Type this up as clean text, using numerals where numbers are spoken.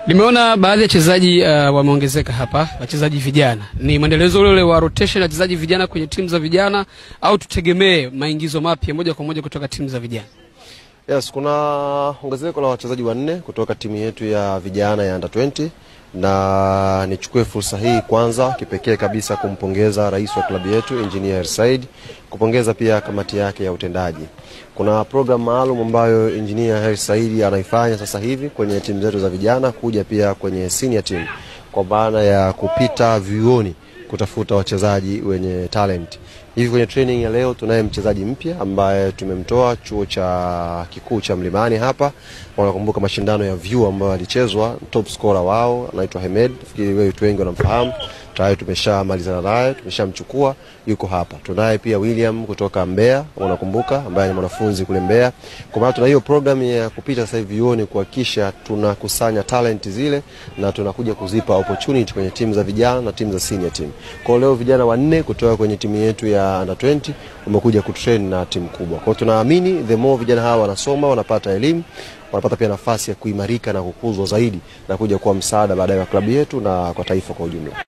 Nimeona baadhi ya wachezaji wameongezeka hapa, wachezaji vijana. Ni mwendelezo ule wa rotation ya wachezaji vijana kwenye timu za vijana au tutegemee maingizo mapya moja kwa moja kutoka timu za vijana? Yes, kuna ongezeko la wachezaji wanne kutoka timu yetu ya vijana ya under 20 na nichukue fursa hii kwanza kipekee kabisa kumpongeza rais wa klabu yetu Engineer Said, kupongeza pia kamati yake ya utendaji. Kuna program maalum ambayo Engineer Said anaifanya sasa hivi kwenye timu zetu za vijana kuja pia kwenye senior team, kwa maana ya kupita vioni kutafuta wachezaji wenye talent. Hivi kwenye training ya leo tunaye mchezaji mpya ambaye tumemtoa chuo cha kikuu cha Mlimani hapa. Wanakumbuka mashindano ya View ambayo alichezwa, top scorer wao anaitwa Hamed. Nafikiri wewe watu wengi wanamfahamu. Tayari tumeshamalizana naye, tumeshamchukua, yuko hapa. Tunaye pia William kutoka Mbeya, wanakumbuka, ambaye ni mwanafunzi kule Mbeya. Kwa maana tuna hiyo program ya kupita sasa hivi vioni kuhakikisha tunakusanya talent zile na tunakuja kuzipa opportunity kwenye timu za vijana na timu za senior team. Kwa leo vijana wanne kutoka kwenye timu yetu ya under 20 wamekuja kutrain na timu kubwa. Kwa hiyo tunaamini the more vijana hawa wanasoma, wanapata elimu, wanapata pia nafasi ya kuimarika na kukuzwa zaidi na kuja kuwa msaada baadaye wa klabu yetu na kwa taifa kwa ujumla.